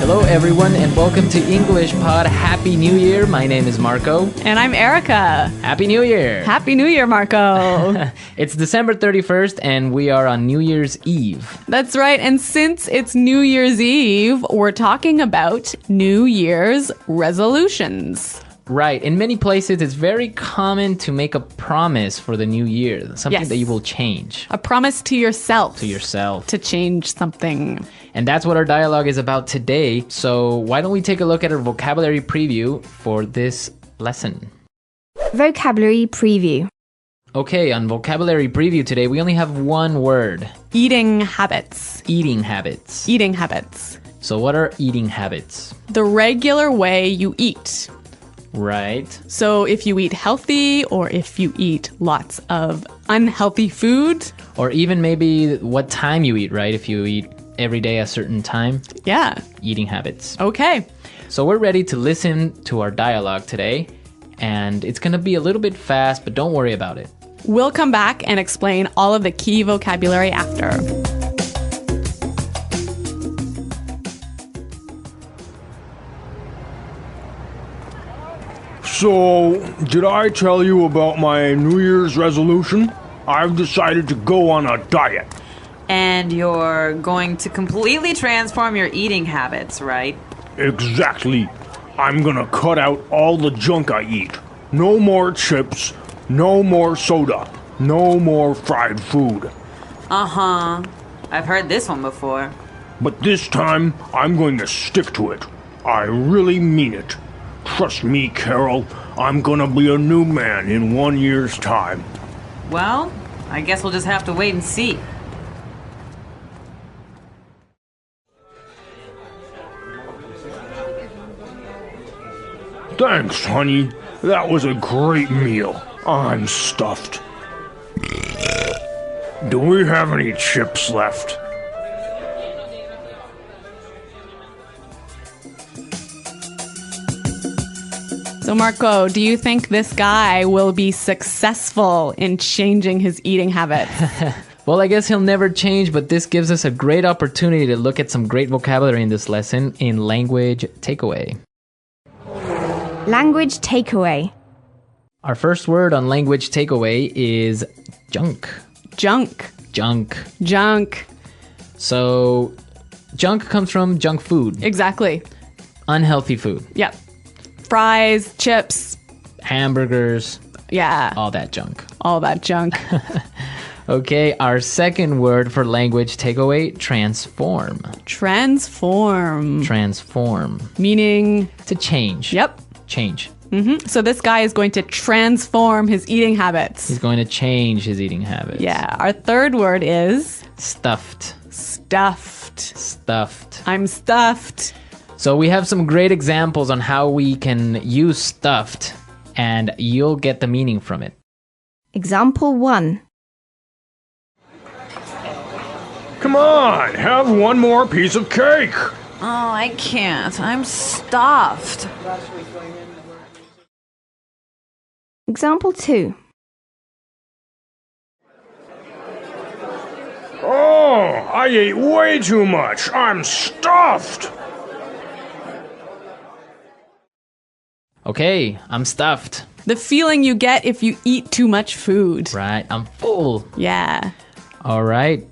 Hello, everyone, and welcome to English Pod. Happy New Year. My name is Marco. And I'm Erica. Happy New Year. Happy New Year, Marco. It's December 31st, and we are on New Year's Eve. That's right. And since it's New Year's Eve, we're talking about New Year's resolutions. Right. In many places, it's very common to make a promise for the new year, something Yes. that you will change. A promise to yourself. To yourself. To change something. And that's what our dialogue is about today. So why don't we take a look at our vocabulary preview for this lesson? Vocabulary preview. Okay, on vocabulary preview today, we only have one word. Eating habits. Eating habits. Eating habits. So what are eating habits? The regular way you eat. Right. So if you eat healthy or if you eat lots of unhealthy food. Or even maybe what time you eat, right? If you eat every day a certain time. Yeah. Eating habits. Okay. So we're ready to listen to our dialogue today. And it's going to be a little bit fast, but don't worry about it. We'll come back and explain all of the key vocabulary after. So, did I tell you about my New Year's resolution? I've decided to go on a diet. And you're going to completely transform your eating habits, right? Exactly. I'm gonna cut out all the junk I eat. No more chips, no more soda, no more fried food. Uh-huh. I've heard this one before. But this time, I'm going to stick to it. I really mean it. Trust me, Carol, I'm gonna be a new man in 1 year's time. Well, I guess we'll just have to wait and see. Thanks, honey. That was a great meal. I'm stuffed. Do we have any chips left? So, Marco, do you think this guy will be successful in changing his eating habits? Well, I guess he'll never change, but this gives us a great opportunity to look at some great vocabulary in this lesson in Language Takeaway. Language takeaway. Our first word on Language Takeaway is junk. Junk. Junk. Junk. So, junk comes from junk food. Exactly. Unhealthy food. Yep. Fries, chips. Hamburgers. Yeah. All that junk. All that junk. Okay, our second word for Language Takeaway, transform. Transform. Transform. Meaning, To change. yep. Change. So this guy is going to transform his eating habits. He's going to change his eating habits. Yeah. Our third word is Stuffed. stuffed. Stuffed. I'm stuffed. So we have some great examples on how we can use stuffed, and you'll get the meaning from it. Example 1. Come on, have one more piece of cake. Oh, I can't. I'm stuffed. Example 2. Oh, I ate way too much. I'm stuffed. Okay, I'm stuffed. The feeling you get if you eat too much food. Right, I'm full. Yeah. All right.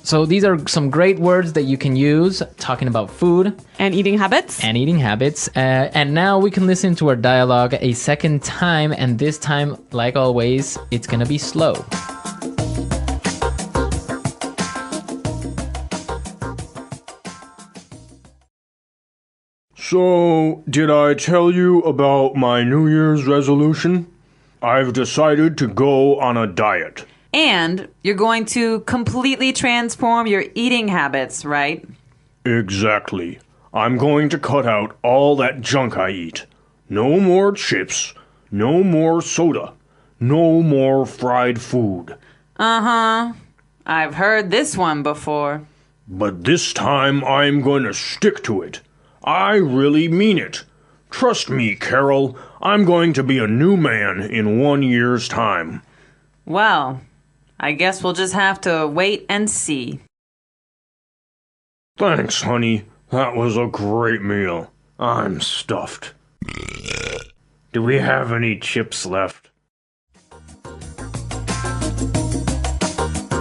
So these are some great words that you can use talking about food And eating habits. and eating habits. And now we can listen to our dialogue a second time. And this time, like always, it's going to be slow. So, did I tell you about my New Year's resolution? I've decided to go on a diet. And you're going to completely transform your eating habits, right? Exactly. I'm going to cut out all that junk I eat. No more chips, no more soda, no more fried food. Uh-huh. I've heard this one before. But this time I'm going to stick to it. I really mean it. Trust me, Carol, I'm going to be a new man in 1 year's time. Well, I guess we'll just have to wait and see. Thanks, honey. That was a great meal. I'm stuffed. Do we have any chips left?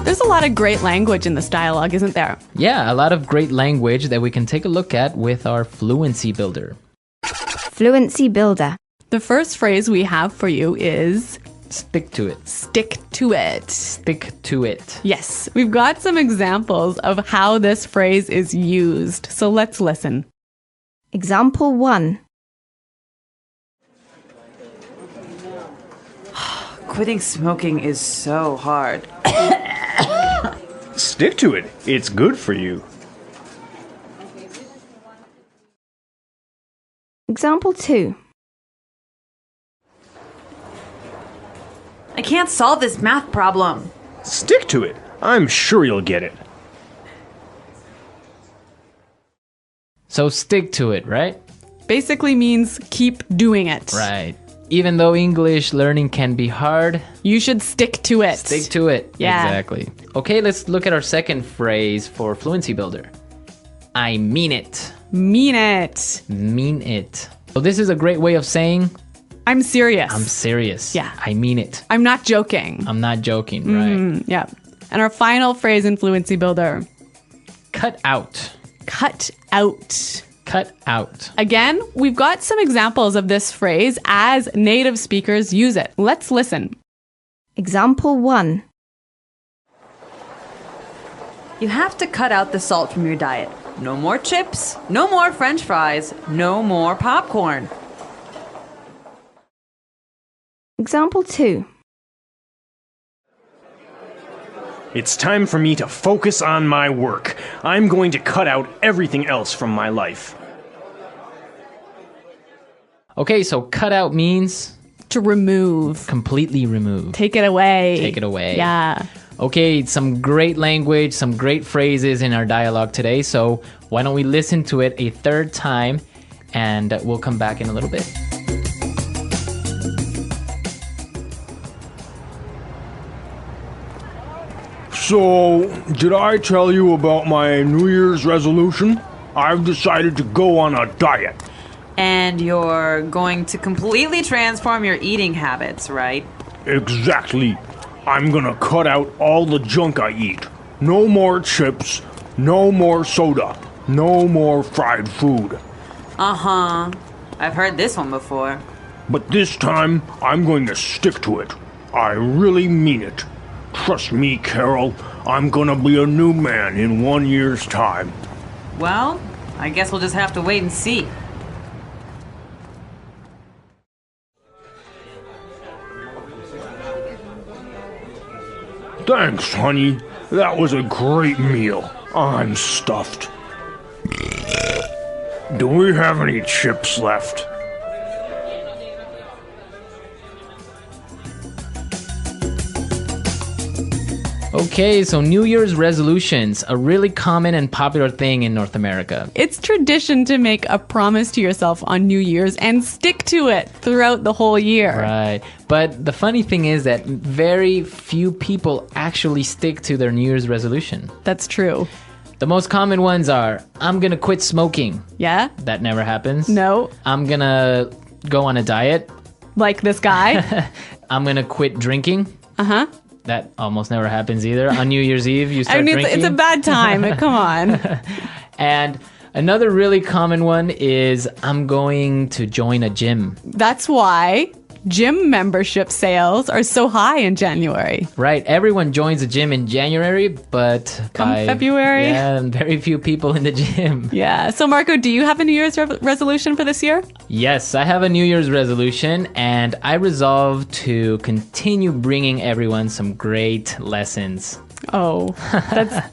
There's a lot of great language in this dialogue, isn't there? Yeah, a lot of great language that we can take a look at with our Fluency Builder. Fluency builder. The first phrase we have for you is Stick to it. stick to it. Stick to it. Yes, we've got some examples of how this phrase is used. So let's listen. Example 1. Quitting smoking is so hard. Stick to it. It's good for you. Example 2. I can't solve this math problem. Stick to it. I'm sure you'll get it. So stick to it, right? Basically means keep doing it. Right. Even though English learning can be hard, You should stick to it. stick to it. Yeah. Exactly. Okay, let's look at our second phrase for Fluency Builder. I mean it. Mean it. Mean it. So this is a great way of saying I'm serious. I'm serious. Yeah. I mean it. I'm not joking. I'm not joking, right? Yeah. And our final phrase in Fluency Builder, Cut out. cut out. Cut out. Again, we've got some examples of this phrase as native speakers use it. Let's listen. Example 1. You have to cut out the salt from your diet. No more chips, no more french fries, no more popcorn. Example 2. It's time for me to focus on my work. I'm going to cut out everything else from my life. Okay, so cut out means To remove. completely remove. Take it away. Take it away. Yeah. Okay, some great language, some great phrases in our dialogue today. So why don't we listen to it a third time and we'll come back in a little bit. So, did I tell you about my New Year's resolution? I've decided to go on a diet. And you're going to completely transform your eating habits, right? Exactly. I'm gonna cut out all the junk I eat. No more chips, no more soda, no more fried food. Uh-huh. I've heard this one before. But this time, I'm going to stick to it. I really mean it. Trust me, Carol, I'm gonna be a new man in 1 year's time. Well, I guess we'll just have to wait and see. Thanks, honey. That was a great meal. I'm stuffed. Do we have any chips left? Okay, so New Year's resolutions, a really common and popular thing in North America. It's tradition to make a promise to yourself on New Year's and stick to it throughout the whole year. Right. But the funny thing is that very few people actually stick to their New Year's resolution. That's true. The most common ones are, I'm gonna quit smoking. Yeah? That never happens. No? I'm gonna go on a diet. Like this guy? I'm gonna quit drinking. Uh-huh. That almost never happens either. On New Year's Eve, you start I mean, drinking. it's a bad time. Come on. And another really common one is, I'm going to join a gym. That's why gym membership sales are so high in January. Right, everyone joins a gym in January, but Come by February? yeah, very few people in the gym. Yeah. So, Marco, do you have a New Year's resolution for this year? Yes, I have a New Year's resolution, and I resolve to continue bringing everyone some great lessons. Oh,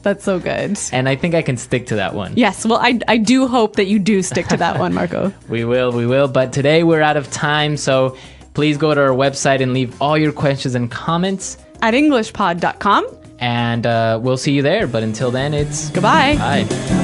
that's so good. And I think I can stick to that one. Yes. Well, I do hope that you do stick to that one, Marco. We will. But today we're out of time, so please go to our website and leave all your questions and comments. At EnglishPod.com. And we'll see you there. But until then, it's Goodbye. bye.